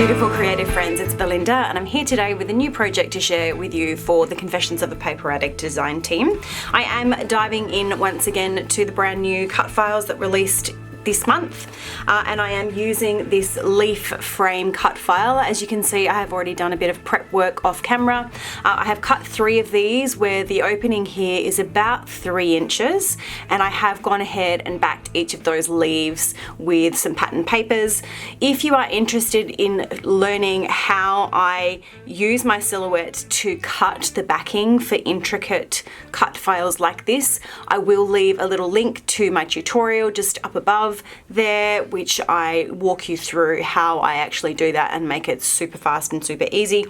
beautiful creative friends, it's Belinda and I'm here today with a new project to share with you for the Confessions of a Paper Addict design team. I am diving in once again to the brand new cut files that released this month and I am using this leaf frame cut file. As you can see, I have already done a bit of prep work off camera. I have cut 3 of these where the opening here is about 3 inches, and I have gone ahead and backed each of those leaves with some pattern papers. If you are interested in learning how I use my silhouette to cut the backing for intricate cut files like this, I will leave a little link to my tutorial just up above there, which I walk you through how I actually do that and make it super fast and super easy.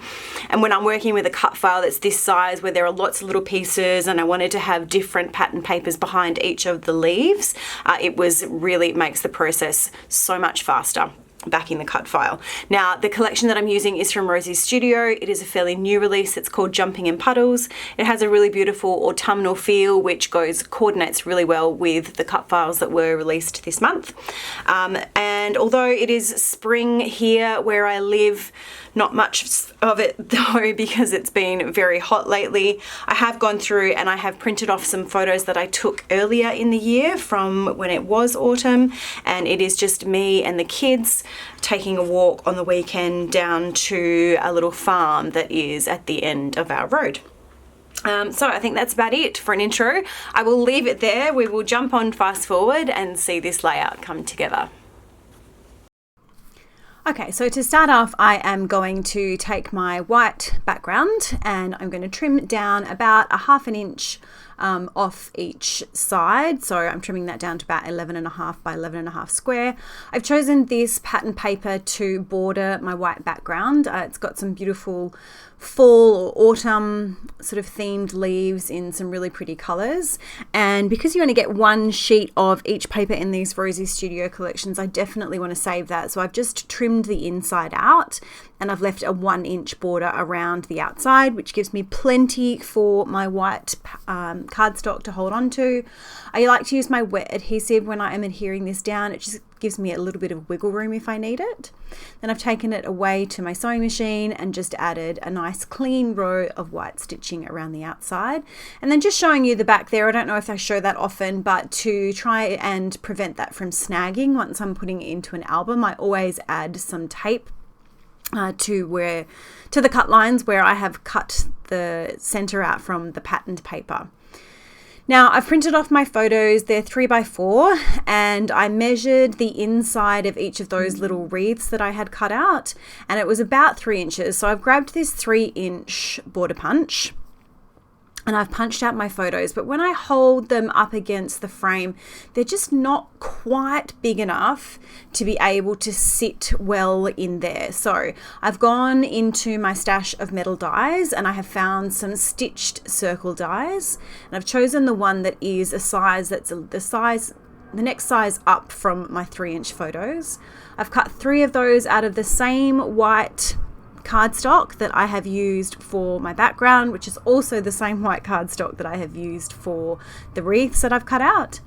And when I'm working with a cut file that's this size where there are lots of little pieces and I wanted to have different pattern papers behind each of the leaves, it really makes the process so much faster backing the cut file. Now, the collection that I'm using is from Rosie's studio. It is a fairly new release. It's called Jumping in Puddles. It has a really beautiful autumnal feel, which coordinates really well with the cut files that were released this month. And although it is spring here where I live, not much of it though, because it's been very hot lately, I have gone through and I have printed off some photos that I took earlier in the year from when it was autumn, and it is just me and the kids taking a walk on the weekend down to a little farm that is at the end of our road. So I think that's about it for an intro. I will leave it there. We will jump on fast forward and see this layout come together. Okay, so to start off, I am going to take my white background and I'm going to trim down about a ½ inch off each side. So I'm trimming that down to about 11.5 by 11.5 square. I've chosen this pattern paper to border my white background. It's got some beautiful fall or autumn sort of themed leaves in some really pretty colors, and because you only get 1 sheet of each paper in these Rosie Studio collections, I definitely want to save that. So I've just trimmed the inside out and I've left a 1 inch border around the outside, which gives me plenty for my white cardstock to hold on to. I like to use my wet adhesive when I am adhering this down. It just gives me a little bit of wiggle room if I need it. Then I've taken it away to my sewing machine and just added a nice clean row of white stitching around the outside. And then just showing you the back there, I don't know if I show that often, but to try and prevent that from snagging once I'm putting it into an album, I always add some tape to the cut lines where I have cut the center out from the patterned paper. Now I've printed off my photos, they're 3x4, and I measured the inside of each of those little wreaths that I had cut out, and it was about 3 inches. So I've grabbed this 3-inch border punch and I've punched out my photos, but when I hold them up against the frame, they're just not quite big enough to be able to sit well in there. So I've gone into my stash of metal dies and I have found some stitched circle dies, and I've chosen the one that is a size that's the next size up from my 3-inch photos. I've cut 3 of those out of the same white cardstock that I have used for my background, which is also the same white cardstock that I have used for the wreaths that I've cut out.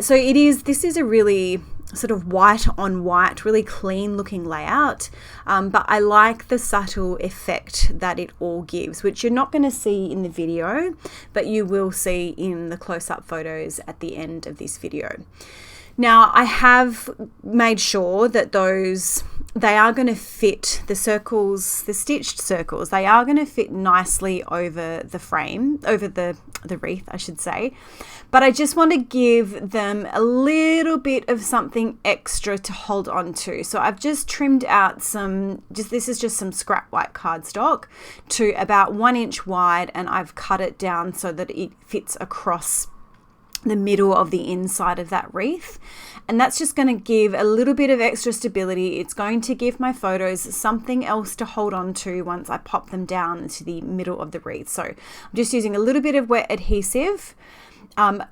So this is a really sort of white on white, really clean looking layout, but I like the subtle effect that it all gives, which you're not going to see in the video, but you will see in the close-up photos at the end of this video. Now I have made sure that they are going to fit, the circles, the stitched circles, they are going to fit nicely over the frame, over the wreath I should say, but I just want to give them a little bit of something extra to hold on to. So I've just trimmed out this is just some scrap white cardstock to about 1 inch wide, and I've cut it down so that it fits across the middle of the inside of that wreath, and that's just going to give a little bit of extra stability. It's going to give my photos something else to hold on to once I pop them down into the middle of the wreath. So I'm just using a little bit of wet adhesive,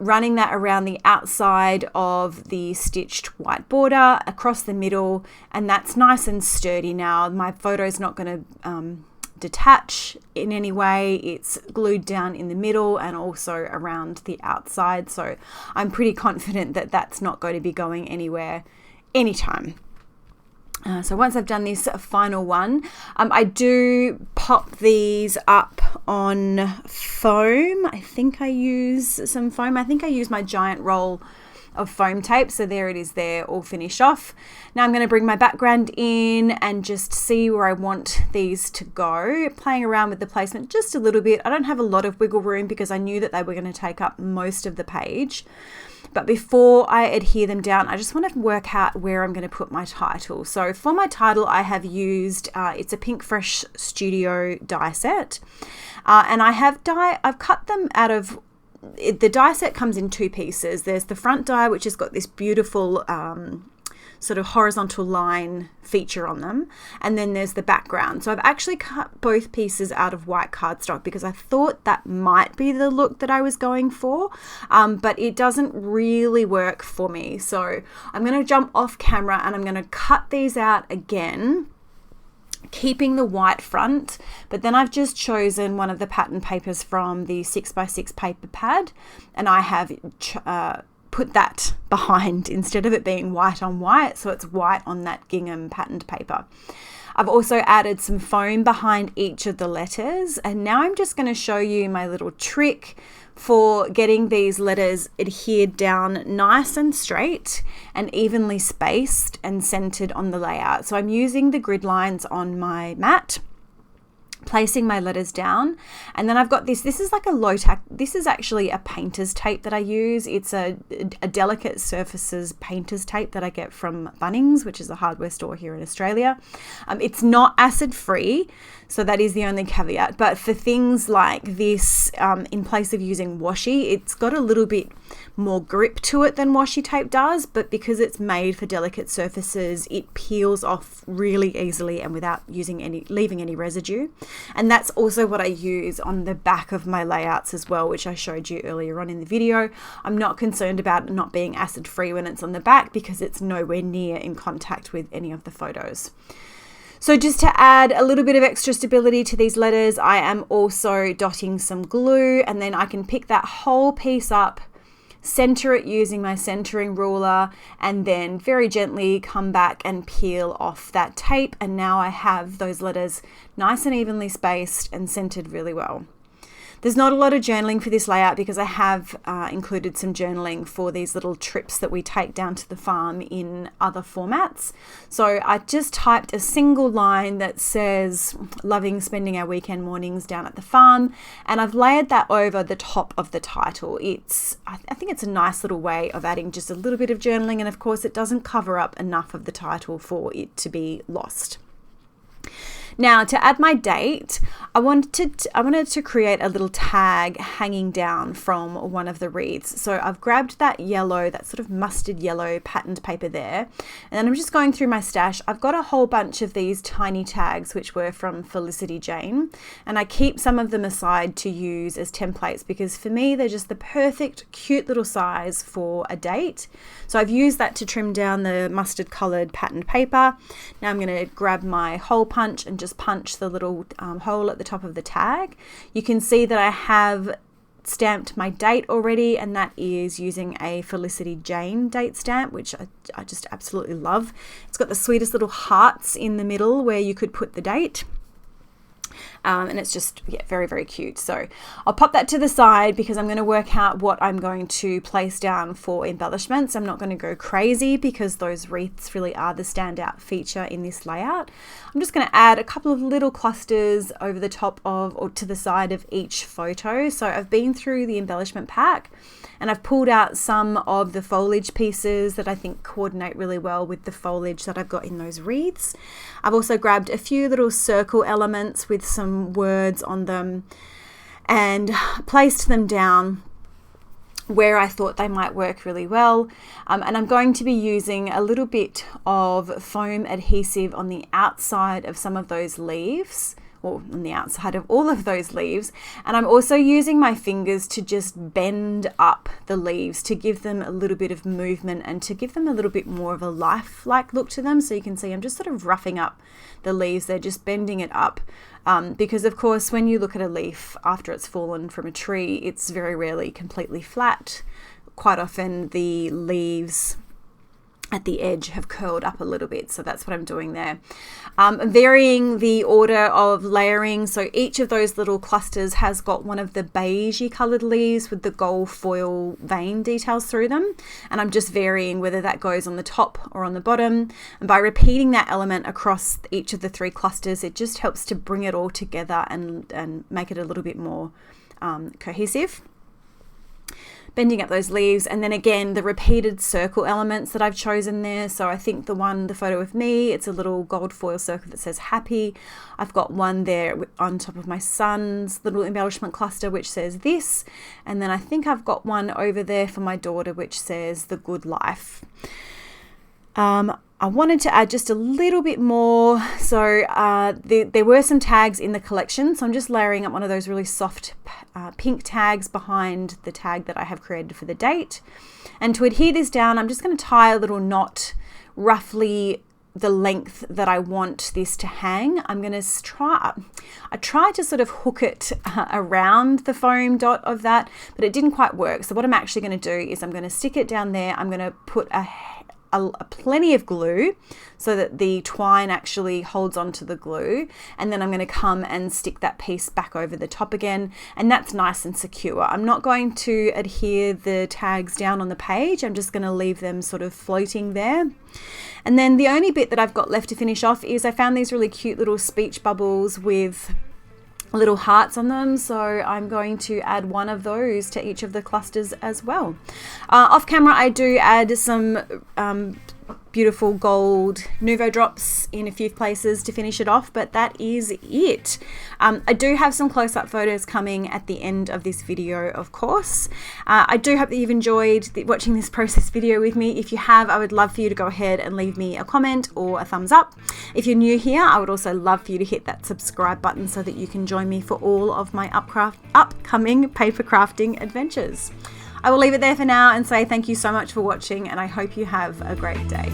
running that around the outside of the stitched white border across the middle, and that's nice and sturdy now. My photo's not going to detach in any way. It's glued down in the middle and also around the outside, so I'm pretty confident that that's not going to be going anywhere anytime. So once I've done this final one, I do pop these up on foam. I think I use some foam. I think I use my giant roll of foam tape. So there it is there, all finished off. Now I'm going to bring my background in and just see where I want these to go. Playing around with the placement just a little bit. I don't have a lot of wiggle room because I knew that they were going to take up most of the page. But before I adhere them down, I just want to work out where I'm going to put my title. So for my title, I have used, it's a Pinkfresh Studio die set. And I've cut them out of, the die set comes in two pieces. There's the front die, which has got this beautiful sort of horizontal line feature on them, and then there's the background. So I've actually cut both pieces out of white cardstock because I thought that might be the look that I was going for, but it doesn't really work for me. So I'm going to jump off camera and I'm going to cut these out again, keeping the white front, but then I've just chosen one of the pattern papers from the 6x6 paper pad, and I have put that behind instead of it being white on white, so it's white on that gingham patterned paper. I've also added some foam behind each of the letters, and now I'm just going to show you my little trick for getting these letters adhered down nice and straight and evenly spaced and centered on the layout. So I'm using the grid lines on my mat, placing my letters down, and then I've got this is like a low tack, this is actually a painter's tape that I use. It's a delicate surfaces painter's tape that I get from Bunnings, which is a hardware store here in Australia. It's not acid free, so that is the only caveat, but for things like this, in place of using washi, it's got a little bit more grip to it than washi tape does, but because it's made for delicate surfaces, it peels off really easily and without leaving any residue. And that's also what I use on the back of my layouts as well, which I showed you earlier on in the video. I'm not concerned about it not being acid free when it's on the back because it's nowhere near in contact with any of the photos. So just to add a little bit of extra stability to these letters, I am also dotting some glue, and then I can pick that whole piece up, center it using my centering ruler, and then very gently come back and peel off that tape. And now I have those letters nice and evenly spaced and centered really well. There's not a lot of journaling for this layout because I have included some journaling for these little trips that we take down to the farm in other formats. So I just typed a single line that says, "Loving spending our weekend mornings down at the farm," and I've layered that over the top of the title. I think it's a nice little way of adding just a little bit of journaling, and of course it doesn't cover up enough of the title for it to be lost. Now, to add my date, I wanted to create a little tag hanging down from one of the wreaths. So I've grabbed that sort of mustard yellow patterned paper there, and then I'm just going through my stash. I've got a whole bunch of these tiny tags which were from Felicity Jane, and I keep some of them aside to use as templates because for me they're just the perfect cute little size for a date. So I've used that to trim down the mustard coloured patterned paper. Now I'm going to grab my hole punch and just punch the little hole at the top of the tag. You can see that I have stamped my date already, and that is using a Felicity Jane date stamp, which I just absolutely love. It's got the sweetest little hearts in the middle where you could put the date. And it's just, very, very cute. So I'll pop that to the side because I'm going to work out what I'm going to place down for embellishments. I'm not going to go crazy because those wreaths really are the standout feature in this layout. I'm just going to add a couple of little clusters over the top of or to the side of each photo. So I've been through the embellishment pack and I've pulled out some of the foliage pieces that I think coordinate really well with the foliage that I've got in those wreaths. I've also grabbed a few little circle elements with some words on them and placed them down where I thought they might work really well. And I'm going to be using a little bit of foam adhesive on the outside of some of those leaves, or on the outside of all of those leaves. And I'm also using my fingers to just bend up the leaves to give them a little bit of movement and to give them a little bit more of a lifelike look to them. So you can see I'm just sort of roughing up the leaves. They're just bending it up. Because of course, when you look at a leaf after it's fallen from a tree, it's very rarely completely flat. Quite often the leaves at the edge have curled up a little bit. So that's what I'm doing there. Varying the order of layering. So each of those little clusters has got one of the beigey colored leaves with the gold foil vein details through them. And I'm just varying whether that goes on the top or on the bottom. And by repeating that element across each of the 3 clusters, it just helps to bring it all together and make it a little bit more cohesive. Bending up those leaves, and then again the repeated circle elements that I've chosen there. So I think the photo of me, it's a little gold foil circle that says happy. I've got one there on top of my son's little embellishment cluster which says this, and then I think I've got one over there for my daughter which says the good life. I wanted to add just a little bit more. So there were some tags in the collection. So I'm just layering up one of those really soft pink tags behind the tag that I have created for the date. And to adhere this down, I'm just going to tie a little knot roughly the length that I want this to hang. I'm going to try to sort of hook it around the foam dot of that, but it didn't quite work. So what I'm actually going to do is I'm going to stick it down there. I'm going to put plenty of glue so that the twine actually holds onto the glue, and then I'm going to come and stick that piece back over the top again, and that's nice and secure. I'm not going to adhere the tags down on the page. I'm just going to leave them sort of floating there. And then the only bit that I've got left to finish off is I found these really cute little speech bubbles with little hearts on them, so I'm going to add one of those to each of the clusters as well. Off camera I do add some beautiful gold Nouveau drops in a few places to finish it off, but that is it. I do have some close-up photos coming at the end of this video, of course. I do hope that you've enjoyed watching this process video with me. If you have, I would love for you to go ahead and leave me a comment or a thumbs up. If you're new here, I would also love for you to hit that subscribe button so that you can join me for all of my upcoming paper crafting adventures. I will leave it there for now and say thank you so much for watching, and I hope you have a great day.